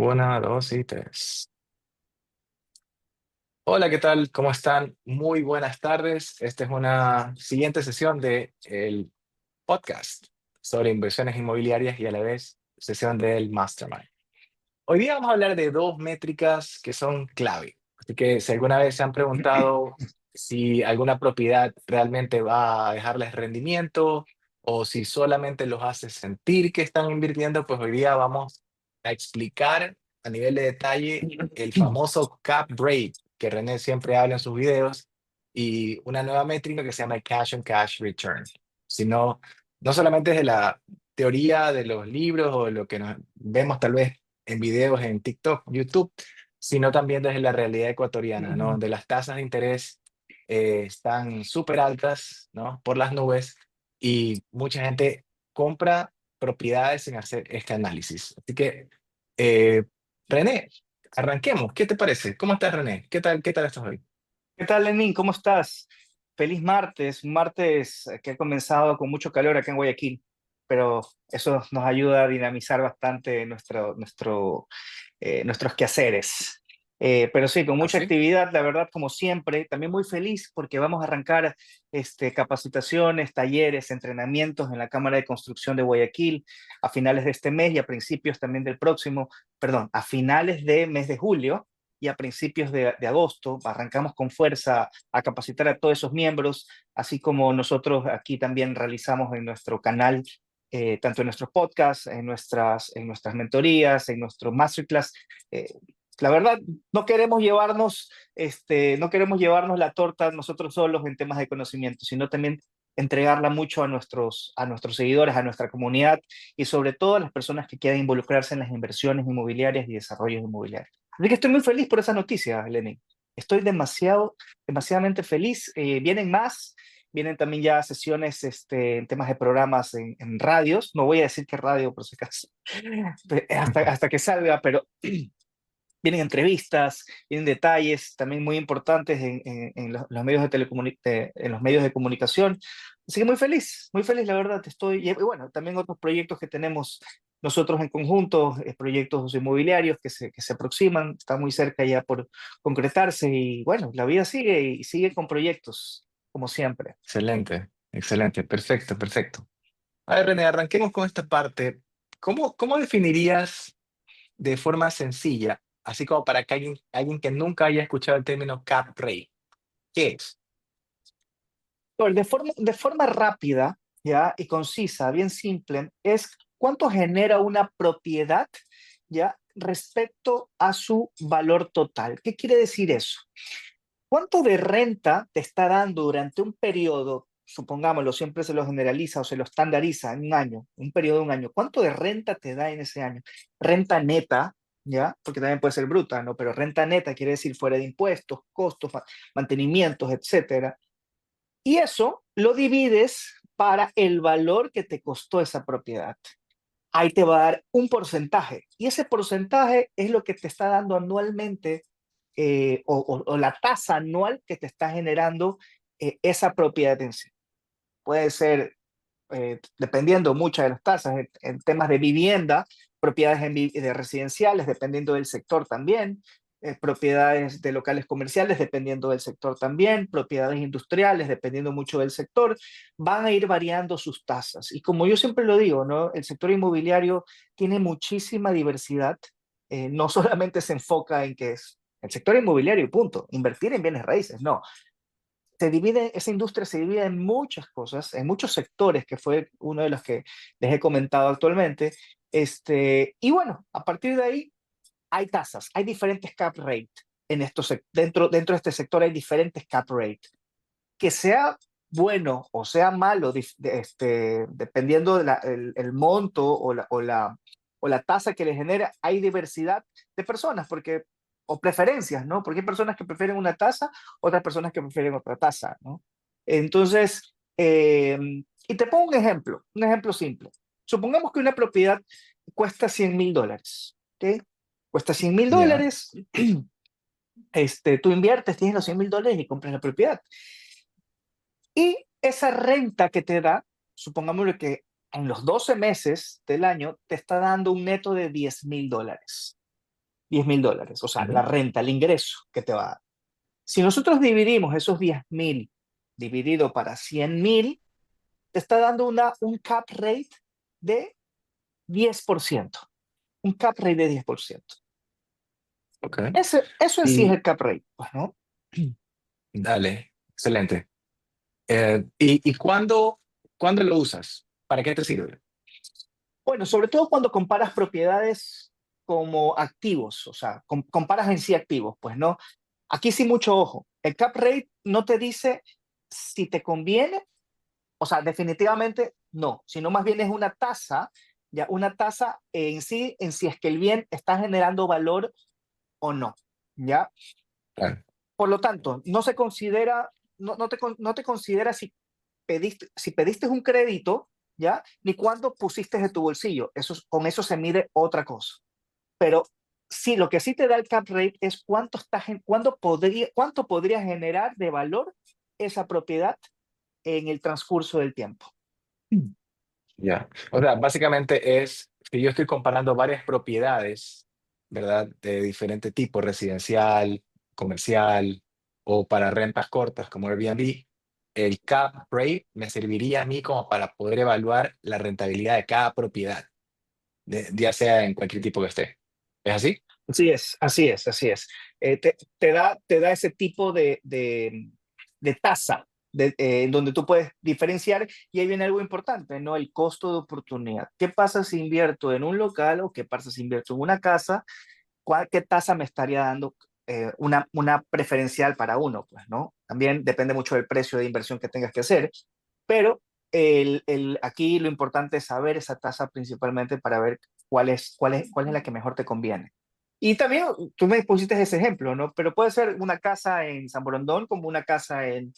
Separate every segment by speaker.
Speaker 1: Una, dos y tres. Hola, ¿qué tal? ¿Cómo están? Muy buenas tardes. Esta es una siguiente sesión de el podcast sobre inversiones inmobiliarias y a la vez sesión del Mastermind. Hoy día vamos a hablar de dos métricas que son clave. Así que si alguna vez se han preguntado si alguna propiedad realmente va a dejarles rendimiento o si solamente los hace sentir que están invirtiendo, pues hoy día vamos a explicar a nivel de detalle el famoso cap rate que René siempre habla en sus videos y una nueva métrica que se llama el cash on cash return. Sino, no solamente desde la teoría de los libros o lo que nos vemos tal vez en videos en TikTok, YouTube, sino también desde la realidad ecuatoriana, ¿no? Donde las tasas de interés están súper altas, ¿no? Por las nubes y mucha gente compra propiedades sin hacer este análisis. Así que, eh, René, arranquemos. ¿Qué te parece? ¿Cómo estás, René? Qué tal estás hoy?
Speaker 2: ¿Qué tal, Lenín? ¿Cómo estás? Feliz martes, un martes que ha comenzado con mucho calor acá en Guayaquil, pero eso nos ayuda a dinamizar bastante nuestros quehaceres. Pero sí, con mucha
Speaker 1: ¿Así?
Speaker 2: actividad, la verdad, como siempre, también muy feliz porque vamos a arrancar capacitaciones, talleres, entrenamientos en la Cámara de Construcción de Guayaquil a finales de este mes y a principios también del próximo, perdón, a finales de mes de julio y a principios de agosto. Arrancamos con fuerza a capacitar a todos esos miembros, así como nosotros aquí también realizamos en nuestro canal, tanto en nuestros podcasts, en nuestras mentorías, en nuestro masterclass. Eh, la verdad, no queremos llevarnos la torta nosotros solos en temas de conocimiento, sino también entregarla mucho a nuestros seguidores, a nuestra comunidad y sobre todo a las personas que quieran involucrarse en las inversiones inmobiliarias y desarrollos inmobiliarios. Así que estoy muy feliz por esa noticia, Lenin. Estoy demasiadamente feliz. Vienen más, vienen también ya sesiones en temas de programas en radios. No voy a decir qué radio, por si acaso, hasta que salga, pero vienen entrevistas, vienen detalles también muy importantes en los medios en los medios de comunicación. Así que muy feliz, la verdad. Y bueno, también otros proyectos que tenemos nosotros en conjunto, proyectos inmobiliarios que se aproximan, están muy cerca ya por concretarse y bueno, la vida sigue y sigue con proyectos, como siempre.
Speaker 1: Excelente, excelente, perfecto, perfecto. A ver, René, arranquemos con esta parte. ¿Cómo definirías de forma sencilla, así como para que alguien que nunca haya escuchado el término cap rate? ¿Qué es?
Speaker 2: A ver, de forma rápida, ¿ya? Y concisa, bien simple, es cuánto genera una propiedad, ¿ya? Respecto a su valor total. ¿Qué quiere decir eso? ¿Cuánto de renta te está dando durante un periodo? Supongámoslo, siempre se lo generaliza o se lo estandariza en un año, un periodo de un año. ¿Cuánto de renta te da en ese año? Renta neta, ¿ya? Porque también puede ser bruta, ¿no? Pero renta neta quiere decir fuera de impuestos, costos, mantenimientos, etcétera. Y eso lo divides para el valor que te costó esa propiedad. Ahí te va a dar un porcentaje. Y ese porcentaje es lo que te está dando anualmente, o la tasa anual que te está generando esa propiedad en sí. Puede ser, dependiendo muchas de las tasas, en temas de vivienda, propiedades de residenciales, dependiendo del sector también, propiedades de locales comerciales, dependiendo del sector también, propiedades industriales, dependiendo mucho del sector, van a ir variando sus tasas. Y como yo siempre lo digo, ¿no? El sector inmobiliario tiene muchísima diversidad, no solamente se enfoca en que es el sector inmobiliario y punto, invertir en bienes raíces, no, esa industria se divide en muchas cosas, en muchos sectores, que fue uno de los que les he comentado actualmente. Y bueno, a partir de ahí hay tasas, hay diferentes cap rate dentro de este sector hay diferentes cap rate. Que sea bueno o sea malo, dependiendo el monto o la tasa que le genera, hay diversidad de personas, o preferencias, ¿no? Porque hay personas que prefieren una tasa, otras personas que prefieren otra tasa, ¿no? Entonces, y te pongo un ejemplo simple. Supongamos que una propiedad cuesta $100,000, ¿ok? Cuesta 100 mil
Speaker 1: Ya,
Speaker 2: dólares, tú inviertes, tienes los $100,000 y compras la propiedad. Y esa renta que te da, supongamos que en los 12 meses del año te está dando un neto de $10,000. $10,000, o sea, la
Speaker 1: Ujú.
Speaker 2: renta, el ingreso que te va a dar. Si nosotros dividimos esos 10,000 dividido para 100,000, te está dando un cap rate de 10%. Un cap rate de 10%.
Speaker 1: Ok.
Speaker 2: Eso en sí es
Speaker 1: Y
Speaker 2: el cap rate, pues, ¿no?
Speaker 1: dale, excelente. ¿Y cuándo lo usas? ¿Para qué te sirve?
Speaker 2: Bueno, sobre todo cuando comparas propiedades como activos, o sea, comparas en sí activos, pues no. Aquí sí mucho ojo. El cap rate no te dice si te conviene, o sea, definitivamente no, sino más bien es una tasa, ya una tasa en si es que el bien está generando valor o no, ¿ya?
Speaker 1: Claro,
Speaker 2: Por lo tanto, no se considera, no te considera si pediste un crédito, ¿ya? Ni cuándo pusiste de tu bolsillo. Con eso se mide otra cosa. Pero sí, lo que sí te da el cap rate es cuánto podría generar de valor esa propiedad en el transcurso del tiempo.
Speaker 1: ya. O sea, básicamente es que yo estoy comparando varias propiedades, ¿verdad? De diferente tipo, residencial, comercial o para rentas cortas como Airbnb. El cap rate me serviría a mí como para poder evaluar la rentabilidad de cada propiedad, ya sea en cualquier tipo que esté. ¿Es así?
Speaker 2: Así es, así es, así es. Te da ese tipo de tasa donde tú puedes diferenciar y ahí viene algo importante, ¿no? El costo de oportunidad. ¿Qué pasa si invierto en un local o qué pasa si invierto en una casa? ¿Qué tasa me estaría dando una preferencial para uno? Pues, ¿no? También depende mucho del precio de inversión que tengas que hacer, pero aquí lo importante es saber esa tasa principalmente para ver cuál es la que mejor te conviene. Y también tú me pusiste ese ejemplo, ¿no? Pero puede ser una casa en San Borondón como una casa en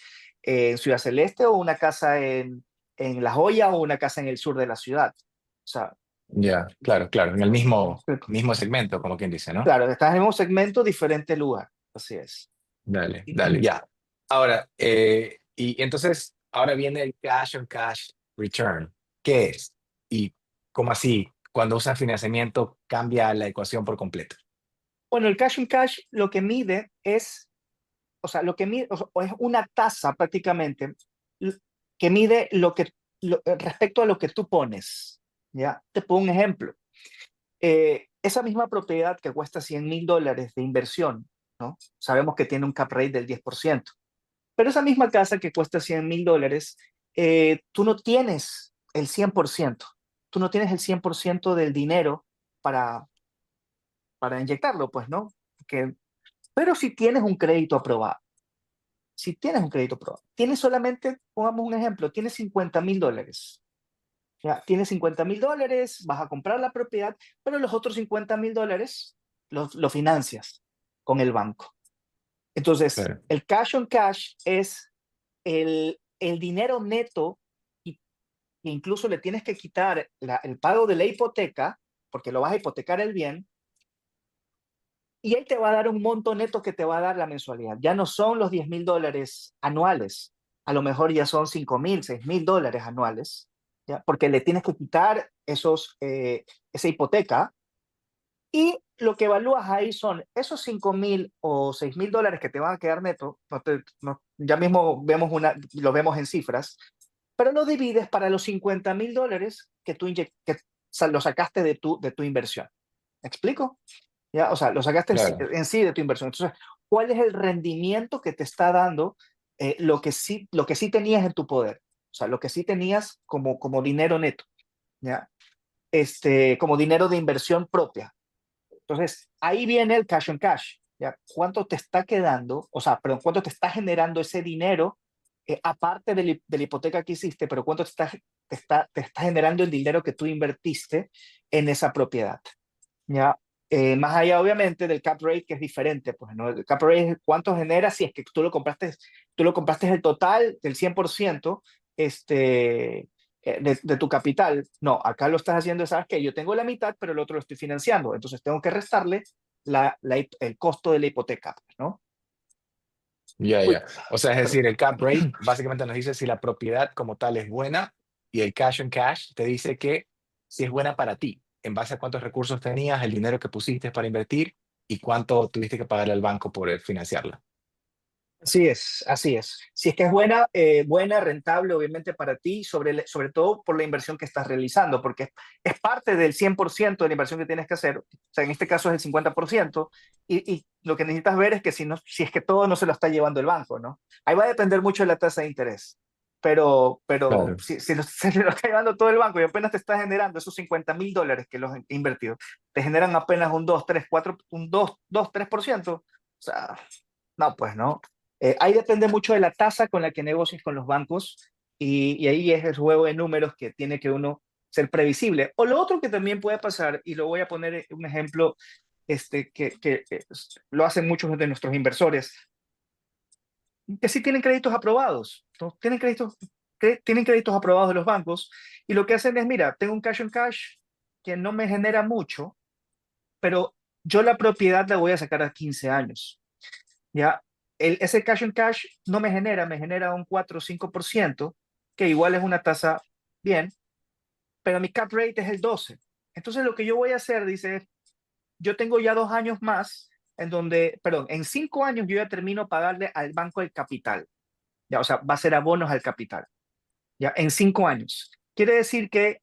Speaker 2: Ciudad Celeste o una casa en La Joya o una casa en el sur de la ciudad. O sea,
Speaker 1: Ya, claro, claro, en el
Speaker 2: ¿me
Speaker 1: mismo,
Speaker 2: explico?
Speaker 1: mismo segmento, como quien dice, ¿no?
Speaker 2: Claro, estás en un segmento, diferente lugar. Así es.
Speaker 1: Dale, dale, ya. Ahora, y entonces, ahora viene el cash on cash return. ¿Qué es? Y cómo así, cuando usas financiamiento, cambia la ecuación por completo.
Speaker 2: Bueno, el cash on cash lo que mide es, o sea, lo que mide, o es una tasa prácticamente l- que mide respecto a lo que tú pones. ¿Ya? Te pongo un ejemplo. Esa misma propiedad que cuesta $100,000 de inversión, ¿no? Sabemos que tiene un cap rate del 10%. Pero esa misma casa que cuesta $100,000, tú no tienes el 100%. Tú no tienes el 100% del dinero para, para inyectarlo, pues, ¿no? Pero si tienes un crédito aprobado, si tienes un crédito aprobado, tienes solamente, pongamos un ejemplo, tienes $50,000. Ya, tienes $50,000, vas a comprar la propiedad, pero los otros $50,000 los financias con el banco. Entonces,
Speaker 1: Claro,
Speaker 2: el cash on cash es el dinero neto y que incluso le tienes que quitar el pago de la hipoteca, porque lo vas a hipotecar el bien, y él te va a dar un monto neto que te va a dar la mensualidad. Ya no son los $10,000 anuales, a lo mejor ya son $5,000, $6,000 anuales, ¿ya? Porque le tienes que quitar esa hipoteca y lo que evalúas ahí son esos $5,000 o $6,000 que te van a quedar neto, ya mismo lo vemos en cifras, pero lo divides para los $50,000 que lo sacaste de tu inversión. ¿Me explico? ¿Ya? O sea, lo sacaste
Speaker 1: claro,
Speaker 2: en sí de tu inversión. Entonces, ¿cuál es el rendimiento que te está dando lo que sí tenías en tu poder? O sea, lo que sí tenías como dinero neto, ¿ya? Como dinero de inversión propia. Entonces, ahí viene el cash on cash, ¿ya? ¿Cuánto te está quedando? O sea, perdón, ¿cuánto te está generando ese dinero, aparte de la hipoteca que hiciste, pero cuánto te está generando el dinero que tú invertiste en esa propiedad? ¿Ya? Más allá, obviamente, del cap rate, que es diferente, pues, ¿no? El cap rate es cuánto genera si es que tú lo compraste el total del 100%, de tu capital. No, acá lo estás haciendo, sabes que yo tengo la mitad, pero el otro lo estoy financiando, entonces tengo que restarle el costo de la hipoteca, pues, ¿no?
Speaker 1: ya,
Speaker 2: Uy,
Speaker 1: ya. O sea, es
Speaker 2: perdón.
Speaker 1: decir, el cap rate básicamente nos dice si la propiedad como tal es buena y el cash on cash te dice que si es buena para ti, en base a cuántos recursos tenías, el dinero que pusiste para invertir y cuánto tuviste que pagarle al banco por financiarla.
Speaker 2: Así es, así es. Si es que es buena, rentable, obviamente para ti, sobre todo por la inversión que estás realizando, porque es parte del 100% de la inversión que tienes que hacer. O sea, en este caso es el 50%, y lo que necesitas ver es que si es que todo no se lo está llevando el banco, ¿no? Ahí va a depender mucho de la tasa de interés. Pero
Speaker 1: Claro.
Speaker 2: si se lo está llevando todo el banco y apenas te está generando esos $50,000 que los he invertido, te generan apenas un 2, 3, 4, un 2, 3%. O sea, no, pues no. Ahí depende mucho de la tasa con la que negocies con los bancos, y ahí es el juego de números que tiene que uno ser previsible. O lo otro que también puede pasar, y lo voy a poner un ejemplo que lo hacen muchos de nuestros inversores, que sí tienen créditos aprobados, ¿no? Tienen créditos aprobados de los bancos, y lo que hacen es, mira, tengo un cash on cash que no me genera mucho, pero yo la propiedad la voy a sacar a 15 años. ¿Ya? Ese cash on cash no me genera un 4 o 5%, que igual es una tasa bien, pero mi cap rate es el 12. Entonces lo que yo voy a hacer, dice, yo tengo ya 2 años más, perdón, en 5 años yo ya termino pagarle al banco el capital, ya, o sea, va a ser abonos al capital, ya, en 5 años. Quiere decir que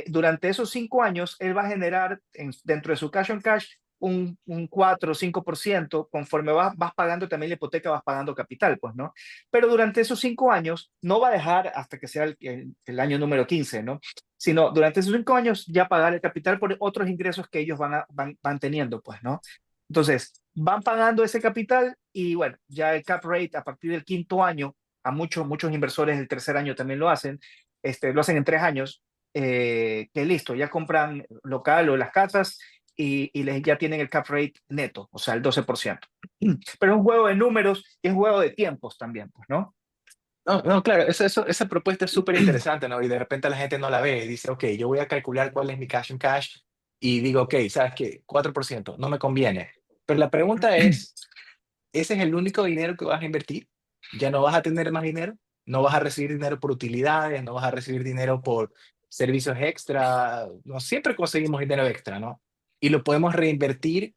Speaker 2: durante esos 5 años él va a generar dentro de su cash on cash un 4 o 5%. Conforme vas pagando también la hipoteca, vas pagando capital, pues, ¿no? Pero durante esos 5 años no va a dejar hasta que sea el año número 15, ¿no? Sino durante esos 5 años ya pagar el capital por otros ingresos que ellos van teniendo, pues, ¿no? Entonces, van pagando ese capital, y bueno, ya el cap rate a partir del quinto año, a muchos inversores del tercer año también lo hacen en 3 años, que listo, ya compran local o las casas, y ya tienen el cap rate neto, o sea, el 12%. Pero es un juego de números y es un juego de tiempos también, pues, ¿no?
Speaker 1: No, no, claro, esa propuesta es súper interesante, ¿no? Y de repente la gente no la ve y dice, ok, yo voy a calcular cuál es mi cash en cash y digo, ok, ¿sabes qué? 4% no me conviene. Pero la pregunta es, ¿ese es el único dinero que vas a invertir? ¿Ya no vas a tener más dinero? ¿No vas a recibir dinero por utilidades? ¿No vas a recibir dinero por servicios extra? No, siempre conseguimos dinero extra, ¿no? Y lo podemos reinvertir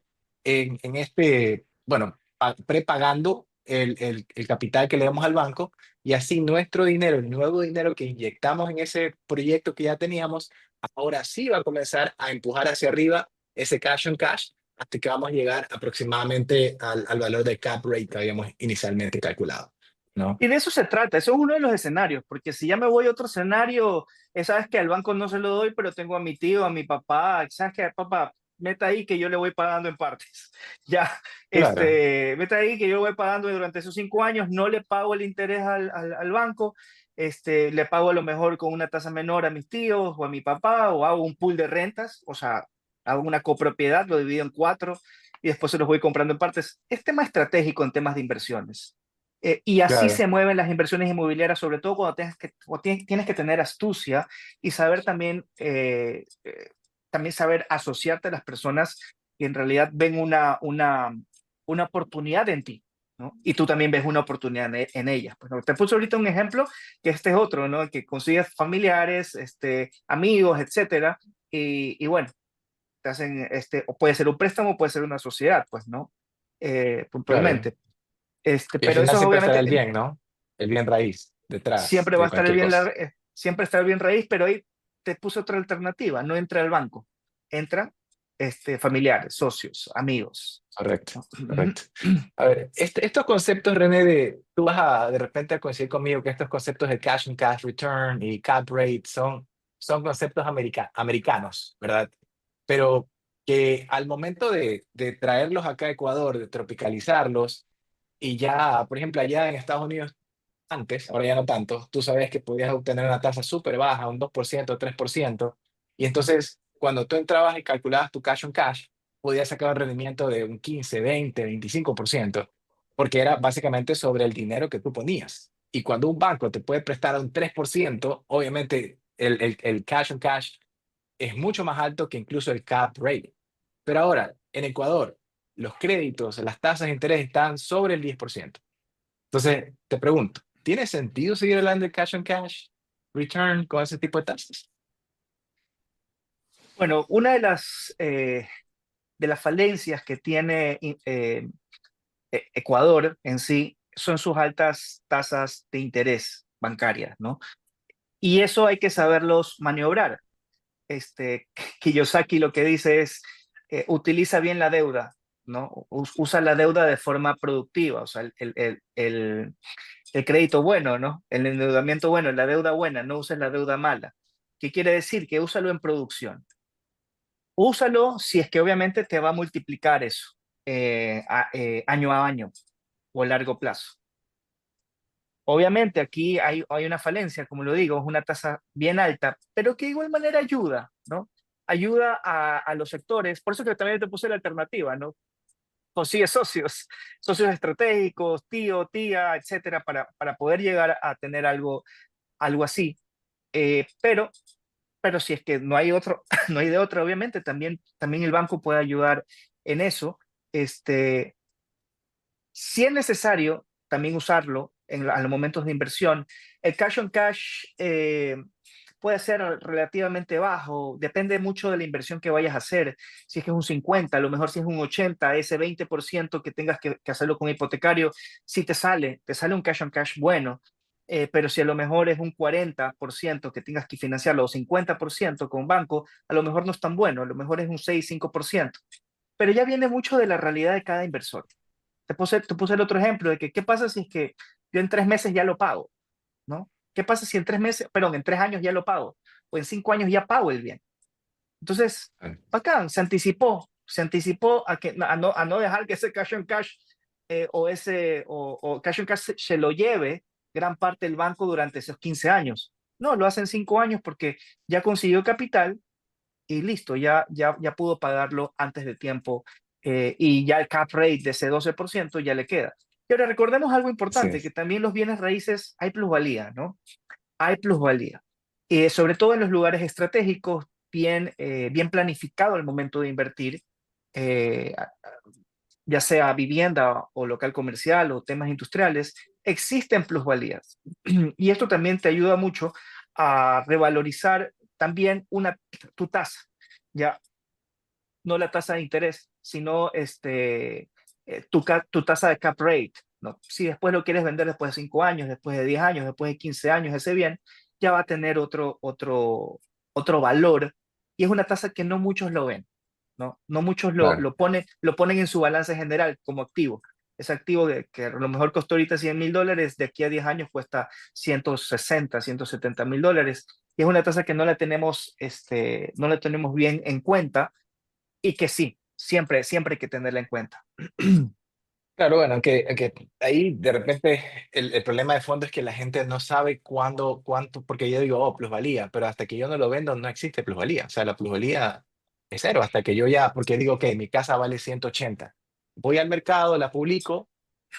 Speaker 1: bueno, prepagando el capital que le damos al banco, y así nuestro dinero, el nuevo dinero que inyectamos en ese proyecto que ya teníamos, ahora sí va a comenzar a empujar hacia arriba ese cash on cash hasta que vamos a llegar aproximadamente al valor de cap rate que habíamos inicialmente calculado, ¿no?
Speaker 2: Y de eso se trata, eso es uno de los escenarios, porque si ya me voy a otro escenario, sabes que al banco no se lo doy, pero tengo a mi tío, a mi papá, sabes que papá, meta ahí que yo le voy pagando en partes. Ya,
Speaker 1: Claro,
Speaker 2: meta ahí que yo voy pagando durante esos 5 años, no le pago el interés al banco, le pago a lo mejor con una tasa menor a mis tíos o a mi papá, o hago un pool de rentas, o sea, hago una copropiedad, lo divido en cuatro y después se los voy comprando en partes. Es tema estratégico en temas de inversiones. Y así
Speaker 1: claro,
Speaker 2: se mueven las inversiones inmobiliarias, sobre todo cuando tienes que tener astucia y saber también saber asociarte a las personas que en realidad ven una oportunidad en ti, ¿no? Y tú también ves una oportunidad en ellas. Pues, ¿no? Te puse ahorita un ejemplo, que este es otro, ¿no? Que consigues familiares, amigos, etcétera, y bueno, te hacen, o puede ser un préstamo, puede ser una sociedad, pues, ¿no?
Speaker 1: claro.
Speaker 2: Puntualmente.
Speaker 1: Y al
Speaker 2: Pero
Speaker 1: final
Speaker 2: eso es
Speaker 1: siempre estará
Speaker 2: obviamente
Speaker 1: el bien, ¿no? El bien raíz detrás
Speaker 2: siempre va a
Speaker 1: de
Speaker 2: estar el
Speaker 1: cualquier
Speaker 2: bien,
Speaker 1: cosa.
Speaker 2: siempre está el bien raíz, pero ahí te puse otra alternativa, no entra el banco, entra familiares, socios, amigos,
Speaker 1: Correcto,
Speaker 2: ¿no?
Speaker 1: correcto. A ver, estos conceptos, René, tú vas a de repente a coincidir conmigo que estos conceptos de cash and cash return y cap rate son conceptos americanos, ¿verdad? Pero que al momento de traerlos acá a Ecuador, de tropicalizarlos, y ya, por ejemplo, allá en Estados Unidos, antes, ahora ya no tanto, tú sabes que podías obtener una tasa súper baja, un 2%, 3%, y entonces cuando tú entrabas y calculabas tu cash on cash, podías sacar un rendimiento de un 15, 20, 25%, porque era básicamente sobre el dinero que tú ponías. Y cuando un banco te puede prestar un 3%, obviamente el cash on cash es mucho más alto que incluso el cap rate. Pero ahora, en Ecuador, los créditos, las tasas de interés están sobre el 10%. Entonces, te pregunto, ¿tiene sentido seguir hablando de cash on cash return con ese tipo de tasas?
Speaker 2: Bueno, una de las de las falencias que tiene Ecuador en sí son sus altas tasas de interés bancarias, ¿no? Y eso hay que saberlos maniobrar. Este, Kiyosaki lo que dice es, utiliza bien la deuda, ¿no? Usa la deuda de forma productiva, o sea, el crédito bueno, ¿no? El endeudamiento bueno, la deuda buena, no uses la deuda mala. ¿Qué quiere decir? Que úsalo en producción. Úsalo si es que obviamente te va a multiplicar eso año a año o a largo plazo. Obviamente aquí hay una falencia, como lo digo, es una tasa bien alta, pero que de igual manera ayuda, ¿no? Ayuda a los sectores, por eso que también te puse la alternativa, ¿no? Consigue socios, socios estratégicos, tío, tía, etcétera, para poder llegar a tener algo así. Pero si es que no hay otro, no hay de otra, obviamente, también el banco puede ayudar en eso. Este, si es necesario también usarlo a los momentos de inversión, el cash on cash puede ser relativamente bajo, depende mucho de la inversión que vayas a hacer. Si es que es un 50, a lo mejor si es un 80, ese 20% que tengas que hacerlo con hipotecario, si te sale un cash on cash bueno. Pero si a lo mejor es un 40% que tengas que financiarlo o 50% con banco, a lo mejor no es tan bueno, a lo mejor es un 6-5%. Pero ya viene mucho de la realidad de cada inversor. Te puse el otro ejemplo de que qué pasa si es que yo en 3 meses ya lo pago, ¿no? ¿Qué pasa si en 3 meses, perdón, en 3 años ya lo pago? O en 5 años ya pago el bien. Entonces, bacán, se anticipó a no dejar que ese cash on cash o cash on cash se lo lleve gran parte del banco durante esos 15 años. No, lo hacen 5 años porque ya consiguió capital y listo, ya pudo pagarlo antes de tiempo y ya el cap rate de ese 12% ya le queda. Y ahora recordemos algo
Speaker 1: Así
Speaker 2: importante, que
Speaker 1: es.
Speaker 2: también los bienes raíces hay plusvalía, ¿no? Hay plusvalía. Sobre todo en los lugares estratégicos, bien planificado al momento de invertir, eh, ya sea vivienda o local comercial o temas industriales, existen plusvalías. Y esto también te ayuda mucho a revalorizar también tu tasa, ya no la tasa de interés, sino tu tasa de cap rate, ¿no? Si después lo quieres vender después de 5 años, después de 10 años, después de 15 años, ese bien ya va a tener otro valor y es una tasa que no muchos lo ven, ¿no? No muchos
Speaker 1: Claro.
Speaker 2: lo ponen en su balance general como activo. Ese activo que a lo mejor costó ahorita $100,000, de aquí a 10 años cuesta 160, $170,000. Y es una tasa que no la tenemos bien en cuenta y que sí, siempre, siempre hay que tenerla en cuenta.
Speaker 1: Claro, bueno, aunque ahí de repente el problema de fondo es que la gente no sabe cuándo, cuánto, porque yo digo, oh, plusvalía, pero hasta que yo no lo vendo no existe plusvalía. O sea, la plusvalía es cero, hasta que yo ya, porque digo, que mi casa vale 180. Voy al mercado, la publico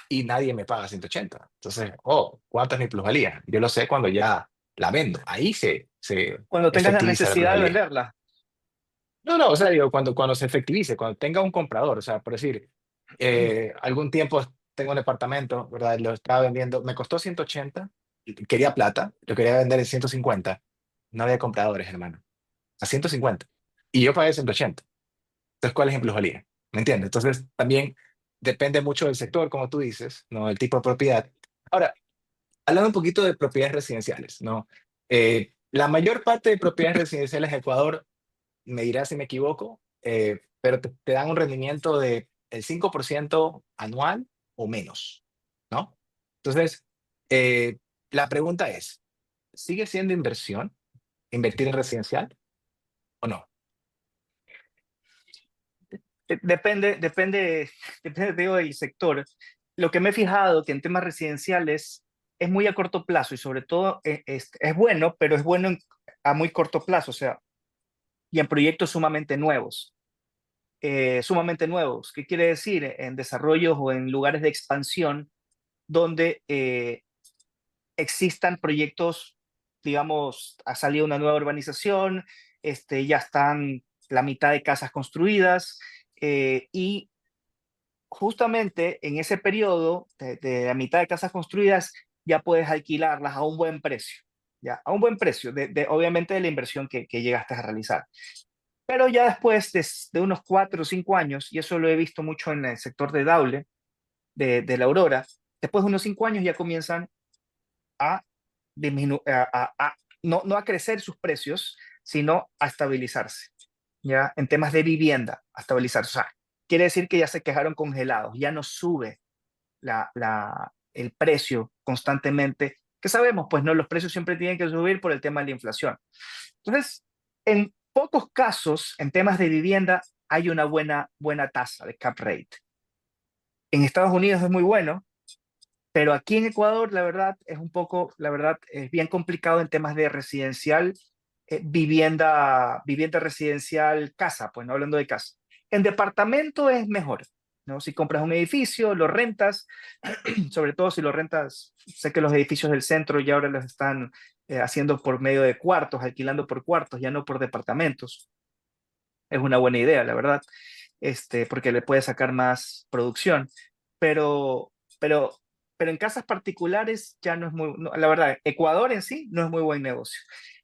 Speaker 1: y nadie me paga 180. Entonces, oh, ¿cuánto es mi plusvalía? Yo lo sé cuando ya la vendo. Ahí se
Speaker 2: Cuando tengas la
Speaker 1: efectiviza la
Speaker 2: necesidad de
Speaker 1: plusvalía.
Speaker 2: venderla.
Speaker 1: No, no, o sea, digo, cuando se efectivice, cuando tenga un comprador, o sea, por decir, algún tiempo tengo un departamento, ¿verdad? Lo estaba vendiendo, me costó 180, y quería plata, lo quería vender en 150, no había compradores, hermano, a 150, y yo pagué 180. Entonces, ¿cuál es mi plusvalía? ¿Me entiendes? Entonces, también depende mucho del sector, como tú dices, ¿no? El tipo de propiedad. Ahora, hablando un poquito de propiedades residenciales, ¿no? La mayor parte de propiedades residenciales en Ecuador, me dirás si me equivoco, pero te dan un rendimiento de el 5% anual o menos, ¿no? Entonces, eh, la pregunta es, ¿sigue siendo inversión invertir en residencial o no?
Speaker 2: Depende, depende, te digo, del sector. Lo que me he fijado que en temas residenciales es muy a corto plazo y sobre todo es bueno, pero es bueno a muy corto plazo, o sea, y en proyectos sumamente nuevos. Sumamente nuevos. ¿Qué quiere decir? En desarrollos o en lugares de expansión donde existan proyectos, digamos, ha salido una nueva urbanización, ya están la mitad de casas construidas y justamente en ese periodo de la mitad de casas construidas ya puedes alquilarlas a un buen precio, ya, a un buen precio, obviamente de la inversión que llegaste a realizar. Pero ya después de unos 4 o 5 años, y eso lo he visto mucho en el sector de Daule, de la Aurora, después de unos 5 años ya comienzan a no a crecer sus precios, sino a estabilizarse, ya en temas de vivienda, a estabilizarse. O sea, quiere decir que ya se quedaron congelados, ya no sube el precio constantemente, que sabemos, pues no, los precios siempre tienen que subir por el tema de la inflación. Entonces, en pocos casos, en temas de vivienda, hay una buena tasa de cap rate. En Estados Unidos es muy bueno, pero aquí en Ecuador, la verdad, es un poco, la verdad, es bien complicado en temas de residencial, vivienda residencial, casa, pues no hablando de casa. En departamento es mejor, ¿no? Si compras un edificio, lo rentas, sobre todo si lo rentas, sé que los edificios del centro ya ahora los están haciendo por medio de cuartos, alquilando por cuartos, ya no por departamentos. Es una buena idea, la verdad, porque le puede sacar más producción. Pero, pero, pero en casas particulares ya no es muy, la verdad, Ecuador en sí no es muy buen negocio.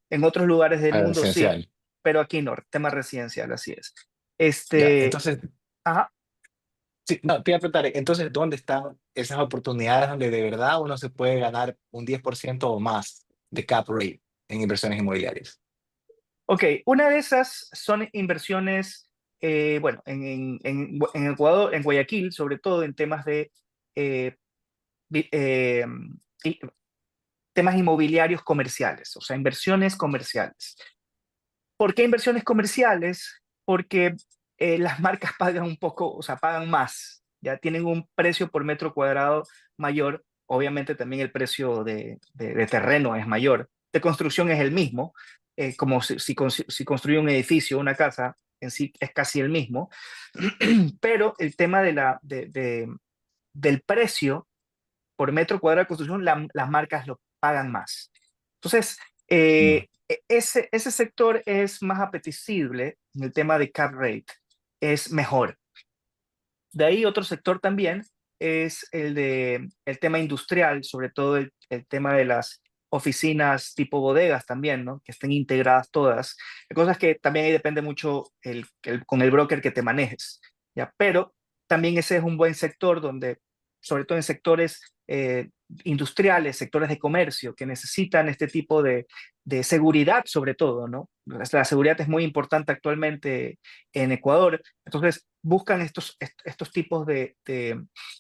Speaker 2: En otros lugares del mundo sí,
Speaker 1: Esencial.
Speaker 2: pero aquí no, tema residencial, así es.
Speaker 1: Ya,
Speaker 2: Este,
Speaker 1: entonces,
Speaker 2: ajá,
Speaker 1: sí, no, te iba a preguntar, entonces, ¿dónde están esas oportunidades donde de verdad uno se puede ganar un 10% o más de cap rate en inversiones inmobiliarias?
Speaker 2: ok, una de esas son inversiones, bueno, en Ecuador, en Guayaquil, sobre todo en temas de eh, vi- eh, y- temas inmobiliarios comerciales, o sea, inversiones comerciales. ¿Por qué inversiones comerciales? Porque las marcas pagan un poco, o sea, pagan más, ya tienen un precio por metro cuadrado mayor, obviamente también el precio de terreno es mayor, de construcción es el mismo, como si construye un edificio, una casa, en sí es casi el mismo, pero el tema del precio por metro cuadrado de construcción, las marcas lo pagan más. Entonces,
Speaker 1: Mm.
Speaker 2: ese sector es más apetecible en el tema de cap rate, es mejor. De ahí otro sector también es el tema industrial, sobre todo el tema de las oficinas tipo bodegas también, ¿no? Que estén integradas todas. Cosas que también ahí depende mucho con el broker que te manejes, ¿ya? Pero también ese es un buen sector donde, sobre todo en sectores industriales, sectores de comercio, que necesitan este tipo de seguridad, sobre todo, ¿no? La seguridad es muy importante actualmente en Ecuador, entonces buscan estos tipos de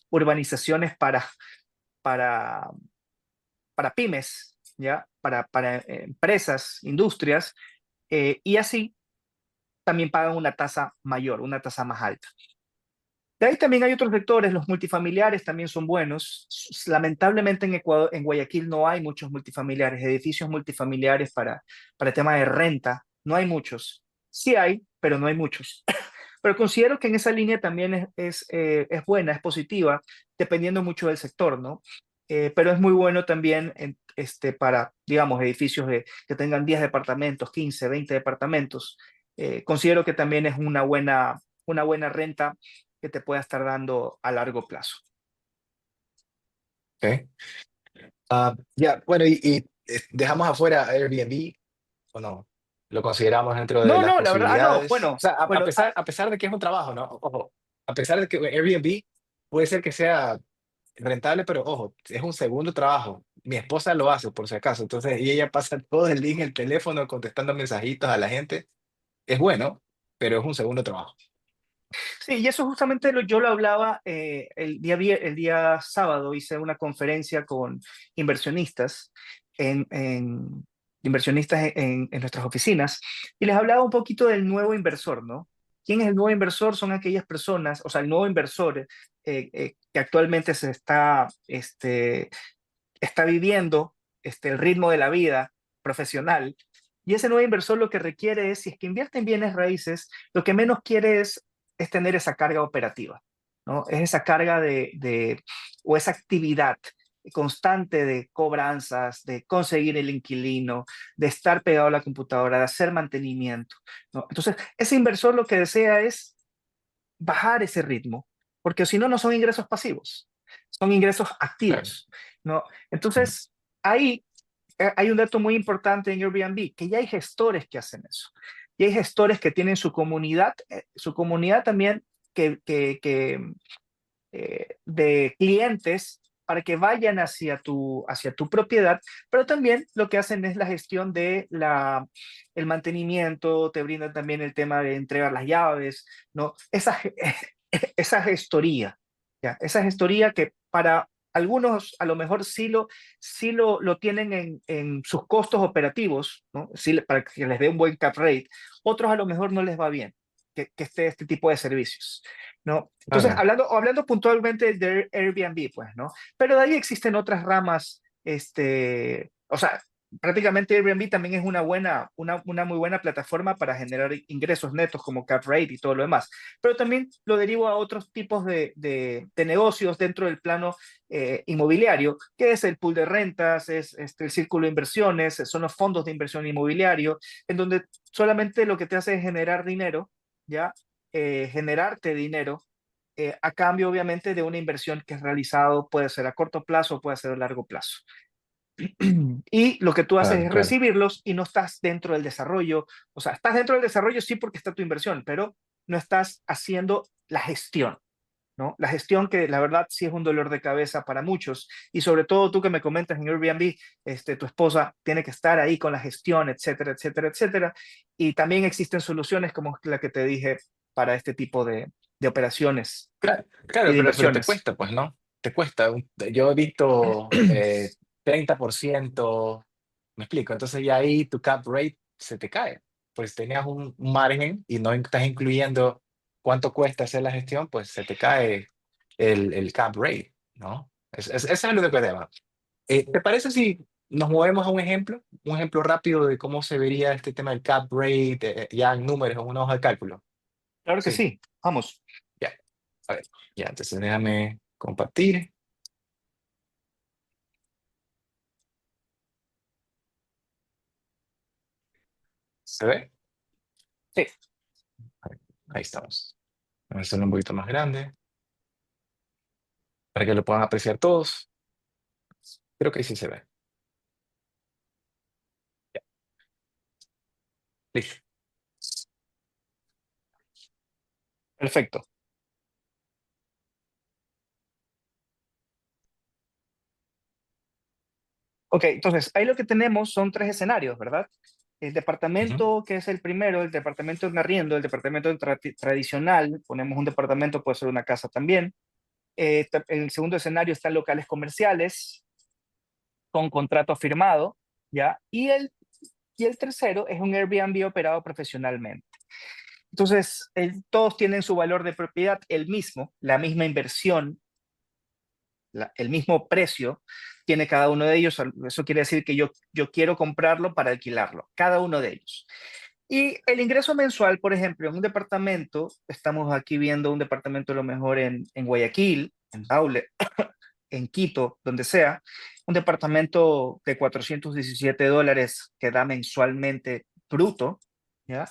Speaker 2: urbanizaciones para, para pymes, ¿ya? Para empresas, industrias, y así también pagan una tasa mayor, una tasa más alta. De ahí también hay otros sectores, los multifamiliares también son buenos. Lamentablemente en Ecuador, en Guayaquil no hay muchos multifamiliares, edificios multifamiliares para el tema de renta, no hay muchos. Sí hay, pero no hay muchos. Pero considero que en esa línea también es buena, es positiva, dependiendo mucho del sector, ¿no? Pero es muy bueno también para, digamos, edificios que tengan 10 departamentos, 15, 20 departamentos. Considero que también es una buena renta que te pueda estar dando a largo plazo.
Speaker 1: ¿Ok? Ya, bueno, dejamos afuera Airbnb o no, lo consideramos dentro de
Speaker 2: No,
Speaker 1: las
Speaker 2: no, la verdad, no,
Speaker 1: posibilidades. O
Speaker 2: bueno,
Speaker 1: sea,
Speaker 2: bueno,
Speaker 1: a pesar de que es un trabajo, ¿no? Ojo, a pesar de que Airbnb puede ser que sea rentable, pero ojo, es un segundo trabajo. Mi esposa lo hace, por si acaso. Entonces, y ella pasa todo el día en el teléfono contestando mensajitos a la gente. Es bueno, pero es un segundo trabajo.
Speaker 2: sí, y eso justamente yo lo hablaba el día sábado, hice una conferencia con inversionistas inversionistas en nuestras oficinas y les hablaba un poquito del nuevo inversor, ¿no? ¿Quién es el nuevo inversor? Son aquellas personas, o sea, el nuevo inversor que actualmente está viviendo el ritmo de la vida profesional. Y ese nuevo inversor lo que requiere es, si es que invierte en bienes raíces, lo que menos quiere es tener esa carga operativa, ¿no? Es esa carga o esa actividad constante de cobranzas, de conseguir el inquilino, de estar pegado a la computadora, de hacer mantenimiento, ¿no? Entonces, ese inversor lo que desea es bajar ese ritmo, porque si no, no son ingresos pasivos, son ingresos
Speaker 1: Claro.
Speaker 2: activos, ¿no? Entonces, ahí hay un dato muy importante en Airbnb, que ya hay gestores que hacen eso. y hay gestores que tienen su comunidad también de clientes para que vayan hacia tu propiedad, pero también lo que hacen es la gestión de el mantenimiento, te brindan también el tema de entregar las llaves, ¿no? Esa gestoría, ¿ya? Esa gestoría que para algunos a lo mejor lo tienen en sus costos operativos, ¿no? Sí, para que les dé un buen cap rate, otros a lo mejor no les va bien que esté este tipo de servicios. ¿No? Entonces,
Speaker 1: Claro,
Speaker 2: hablando puntualmente de Airbnb, pues, ¿no? Pero de ahí existen otras ramas, o sea, prácticamente Airbnb también es una muy buena plataforma para generar ingresos netos como CapRate y todo lo demás. Pero también lo derivo a otros tipos de negocios dentro del plano inmobiliario, que es el pool de rentas, es el círculo de inversiones, son los fondos de inversión inmobiliario, en donde solamente lo que te hace es generar dinero, ¿ya? Generarte dinero a cambio, obviamente, de una inversión que es realizado, puede ser a corto plazo, puede ser a largo plazo. Y lo que tú haces
Speaker 1: claro,
Speaker 2: es
Speaker 1: claro.
Speaker 2: recibirlos y no estás dentro del desarrollo. O sea, estás dentro del desarrollo sí porque está tu inversión, pero no estás haciendo la gestión, ¿no? La gestión que la verdad sí es un dolor de cabeza para muchos y sobre todo tú que me comentas en Airbnb, tu esposa tiene que estar ahí con la gestión, etcétera, etcétera, etcétera. Y también existen soluciones como la que te dije para este tipo de operaciones
Speaker 1: Claro,
Speaker 2: y
Speaker 1: claro,
Speaker 2: de
Speaker 1: pero te
Speaker 2: inversiones.
Speaker 1: cuesta, pues, ¿no? Te cuesta. Yo he visto 30%, me explico. Entonces ya ahí tu cap rate se te cae. Pues tenías un margen y no estás incluyendo cuánto cuesta hacer la gestión, pues se te cae el cap rate, ¿no? Eso es lo que tenemos. ¿Te parece si nos movemos a un ejemplo rápido de cómo se vería este tema del cap rate ya en números, en una hoja de cálculo?
Speaker 2: Claro que
Speaker 1: Sí,
Speaker 2: sí, vamos.
Speaker 1: ya. A ver, ya, entonces déjame compartir. ¿Se ve?
Speaker 2: Sí,
Speaker 1: Ahí, ahí estamos. Vamos a hacerlo un poquito más grande para que lo puedan apreciar todos. Creo que ahí sí se ve. Ya, listo.
Speaker 2: perfecto. Ok, entonces ahí lo que tenemos son tres escenarios, ¿verdad? El
Speaker 1: Ujú,
Speaker 2: departamento que es el primero, el departamento en arriendo, el departamento tradicional, ponemos un departamento, puede ser una casa también. En el segundo escenario están locales comerciales con contrato firmado, ¿ya? Y el tercero es un Airbnb operado profesionalmente. Entonces, todos tienen su valor de propiedad el mismo, la misma inversión, el mismo precio tiene cada uno de ellos. Eso quiere decir que yo quiero comprarlo para alquilarlo, cada uno de ellos. Y el ingreso mensual, por ejemplo, en un departamento, estamos aquí viendo un departamento a lo mejor en Guayaquil, en Daule, en Quito, donde sea, un departamento de $417 que da mensualmente bruto, ¿ya?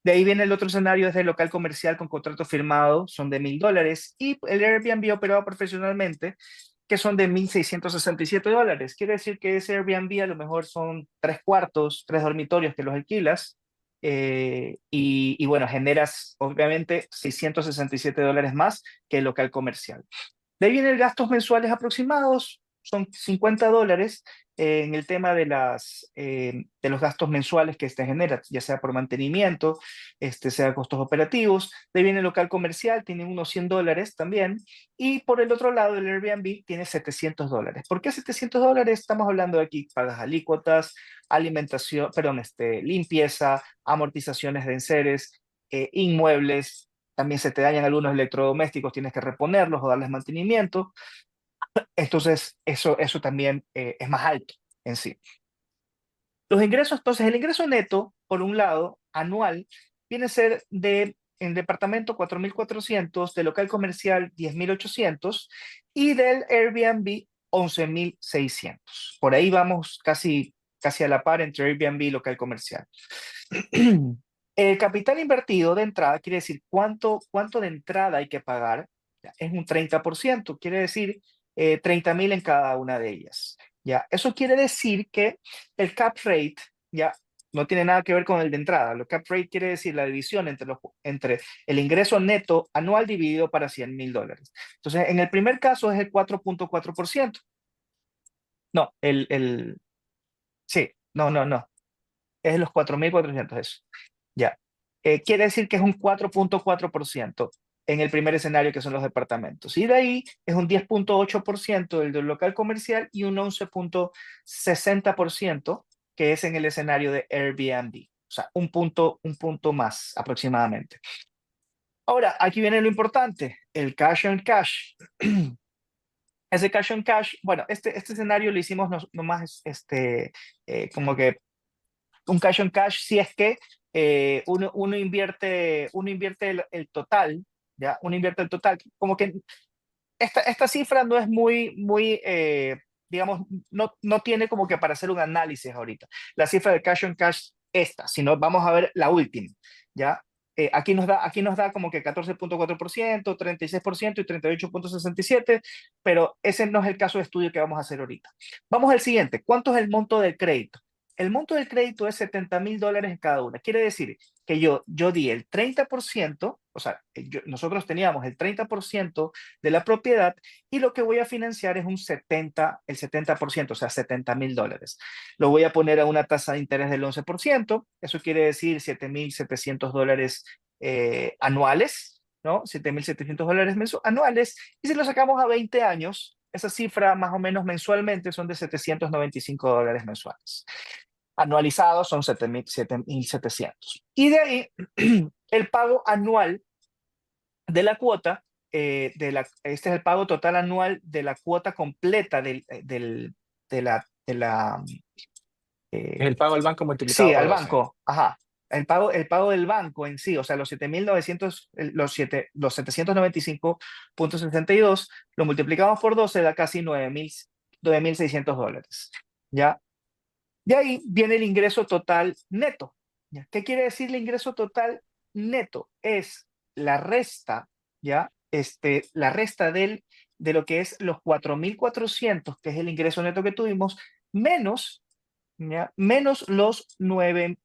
Speaker 2: De ahí viene el otro escenario, es el local comercial con contrato firmado, son de $1,000, y el Airbnb operado profesionalmente, que son de $1,667. Quiere decir que ese Airbnb a lo mejor son tres cuartos, tres dormitorios que los alquilas, y bueno, generas obviamente $667 más que el local comercial. De ahí vienen gastos mensuales aproximados, son $50 en el tema de los gastos mensuales que este genera, ya sea por mantenimiento, sea costos operativos. De ahí viene el local comercial, tiene unos $100 también. Y por el otro lado, el Airbnb tiene $700. ¿Por qué $700? Estamos hablando de aquí, pagas alícuotas, alimentación, perdón, limpieza, amortizaciones de enseres, inmuebles, también se te dañan algunos electrodomésticos, tienes que reponerlos o darles mantenimiento. Entonces, eso también es más alto en sí. Los ingresos, entonces, el ingreso neto, por un lado, anual, viene a ser en departamento 4,400, de local comercial 10,800 y del Airbnb 11,600. Por ahí vamos casi a la par entre Airbnb y local comercial. El capital invertido de entrada quiere decir cuánto de entrada hay que pagar. Es un 30%, quiere decir 30,000 en cada una de ellas. ¿Ya? Eso quiere decir que el cap rate, ¿ya? no tiene nada que ver con el de entrada. Lo cap rate quiere decir la división entre el ingreso neto anual dividido para $100,000. Entonces, en el primer caso es el 4.4%. No, sí, no. Es los 4.400 eso. Ya. Quiere decir que es un 4.4% en el primer escenario, que son los departamentos. Y de ahí es un 10.8% del local comercial y un 11.60% que es en el escenario de Airbnb. O sea, un punto más aproximadamente. Ahora, aquí viene lo importante, el cash on cash. Ese cash on cash, bueno, este escenario lo hicimos nomás como que un cash on cash si es que uno invierte el total, ¿ya? Uno invierte el total. Como que esta cifra no es digamos, no tiene como que para hacer un análisis ahorita. La cifra de cash on cash sino vamos a ver la última, ¿ya? Aquí nos da como que 14.4%, 36% y 38.67%, pero ese no es el caso de estudio que vamos a hacer ahorita. Vamos al siguiente. ¿Cuánto es el monto del crédito? El monto del crédito es $70,000 en cada una. Quiere decir que yo di el 30%, o sea, nosotros teníamos el 30% de la propiedad y lo que voy a financiar es el 70%, o sea, $70,000. Lo voy a poner a una tasa de interés del 11%, eso quiere decir $7,700 anuales, ¿no? $7,700 anuales, y si lo sacamos a 20 años, esa cifra más o menos mensualmente son de $795 mensuales. Anualizados son 7,700. Y de ahí, el pago anual de la cuota, este es el pago total anual de la cuota completa de la
Speaker 1: Es el pago del banco multiplicado
Speaker 2: sí,
Speaker 1: por
Speaker 2: al
Speaker 1: 12.
Speaker 2: banco, ajá. El pago del banco en sí, o sea, los 7,900, los 795.62, lo multiplicamos por 12, da casi 9,600 dólares. ¿Ya? De ahí viene el ingreso total neto. ¿Ya? ¿Qué quiere decir el ingreso total neto? Es la resta, ¿ya? La resta de lo que es los 4.400, que es el ingreso neto que tuvimos, menos, ¿ya? Menos los 9,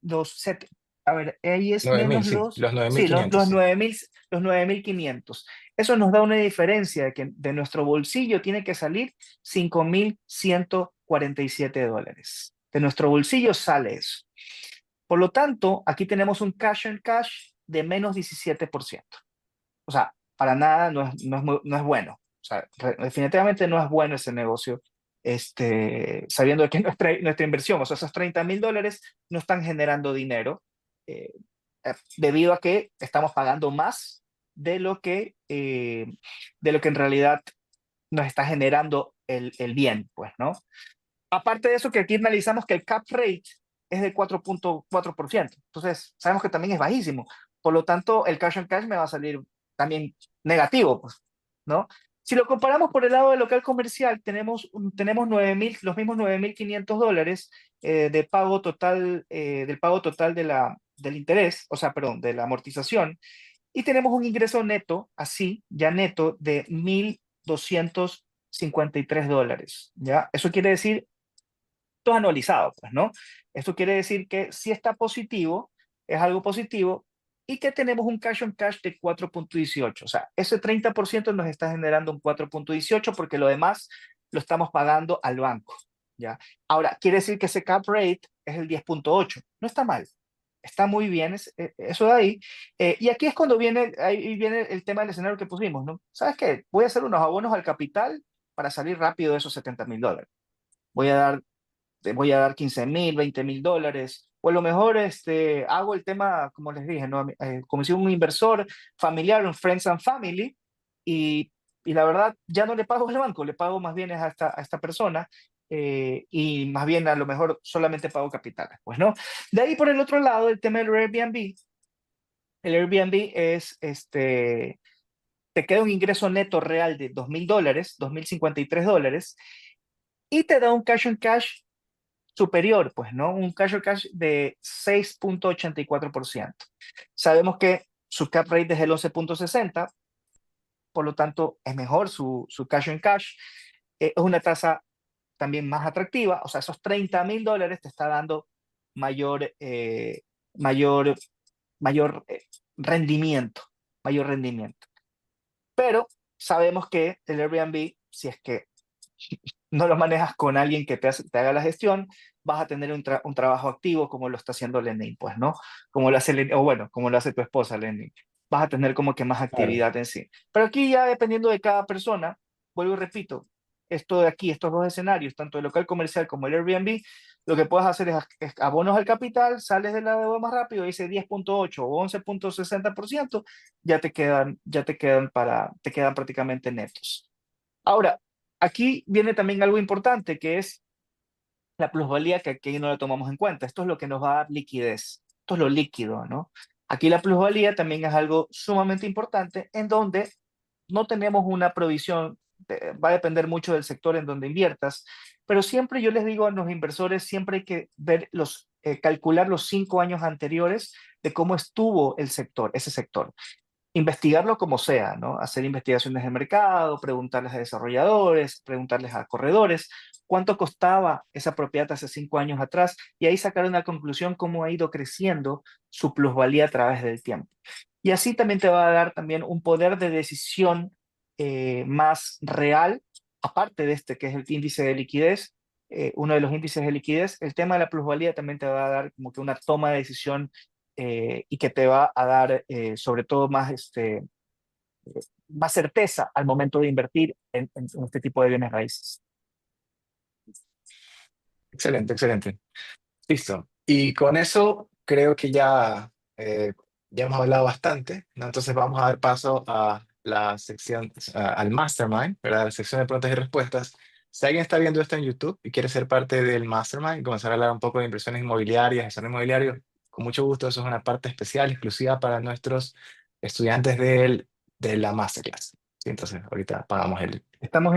Speaker 2: a ver, ahí es
Speaker 1: 9.000,
Speaker 2: menos
Speaker 1: sí,
Speaker 2: los,
Speaker 1: los nueve mil
Speaker 2: sí,
Speaker 1: quinientos sí.
Speaker 2: 9.500. Eso nos da una diferencia de que de nuestro bolsillo tiene que salir $5,147. De nuestro bolsillo sale eso. Por lo tanto, aquí tenemos un cash on cash de menos 17%. O sea, para nada no es bueno. O sea, definitivamente no es bueno ese negocio, sabiendo que nuestra inversión, o sea, esos $30,000 no están generando dinero, eh, debido a que estamos pagando más de lo que en realidad nos está generando el bien, pues, ¿no? Aparte de eso, que aquí analizamos que el cap rate es de 4.4%. Entonces, sabemos que también es bajísimo. Por lo tanto, el cash on cash me va a salir también negativo, pues, ¿no? Si lo comparamos por el lado del local comercial, tenemos 9,000, los mismos $9,500 del pago total del interés, o sea, perdón, de la amortización, y tenemos un ingreso neto, así, ya neto, de $1,253, ¿ya? Eso quiere decir anualizado, pues, ¿no? Esto quiere decir que si está positivo, es algo positivo, y que tenemos un cash on cash de 4.18. O sea, ese 30% nos está generando un 4.18 porque lo demás lo estamos pagando al banco, ¿ya? Ahora, quiere decir que ese cap rate es el 10.8. No está mal. Está muy bien eso de ahí. Y aquí es cuando ahí viene el tema del escenario que pusimos, ¿no? ¿Sabes qué? Voy a hacer unos abonos al capital para salir rápido de esos $70,000. Voy a dar te voy a dar 15,000, $20,000, o a lo mejor hago el tema, como les dije, ¿no? Como si un inversor familiar, un friends and family, y, y la verdad ya no le pago al banco, le pago más bien a esta persona, y más bien a lo mejor solamente pago capitales, pues, ¿no? De ahí por el otro lado, el tema del Airbnb. El Airbnb te queda un ingreso neto real de $2,000, $2,053, y te da un cash on cash superior, pues, ¿no? Un cash on cash de 6.84%. Sabemos que su cap rate es el 11.60, por lo tanto es mejor su cash on cash. Es una tasa también más atractiva, o sea, esos $30,000 te está dando mayor, mayor, mayor rendimiento, mayor rendimiento. Pero sabemos que el Airbnb, si es que no lo manejas con alguien que te haga la gestión, vas a tener un trabajo activo como lo está haciendo Lenin, pues, ¿no? Como lo hace, o bueno, como lo hace tu esposa, Lenin. Vas a tener como que más
Speaker 1: Claro.
Speaker 2: actividad en sí. Pero aquí ya dependiendo de cada persona, vuelvo y repito, esto de aquí, estos dos escenarios, tanto el local comercial como el Airbnb, lo que puedes hacer es abonos al capital, sales de la deuda más rápido, dice 10,8 o 11,60%, te quedan prácticamente netos. Ahora, aquí viene también algo importante que es la plusvalía que aquí no la tomamos en cuenta. Esto es lo que nos va a dar liquidez. Esto es lo líquido, ¿no? Aquí la plusvalía también es algo sumamente importante en donde no tenemos una provisión, va a depender mucho del sector en donde inviertas, pero siempre yo les digo a los inversores, siempre hay que calcular los 5 años anteriores de cómo estuvo el sector, ese sector investigarlo como sea, ¿no? Hacer investigaciones de mercado, preguntarles a desarrolladores, preguntarles a corredores, cuánto costaba esa propiedad hace 5 años atrás y ahí sacar una conclusión cómo ha ido creciendo su plusvalía a través del tiempo. Y así también te va a dar también un poder de decisión más real, aparte de este que es el índice de liquidez, uno de los índices de liquidez, el tema de la plusvalía también te va a dar como que una toma de decisión y que te va a dar sobre todo más certeza al momento de invertir en este tipo de bienes raíces.
Speaker 1: Excelente, excelente. Listo. Y con eso creo que ya hemos hablado bastante, ¿no? Entonces vamos a dar paso a la sección, al Mastermind, ¿verdad? La sección de preguntas y respuestas. Si alguien está viendo esto en YouTube y quiere ser parte del Mastermind y comenzar a hablar un poco de inversiones inmobiliarias, desarrollo inmobiliario, con mucho gusto, eso es una parte especial, exclusiva para nuestros estudiantes de la Masterclass. Sí, entonces ahorita pagamos el...
Speaker 2: Estamos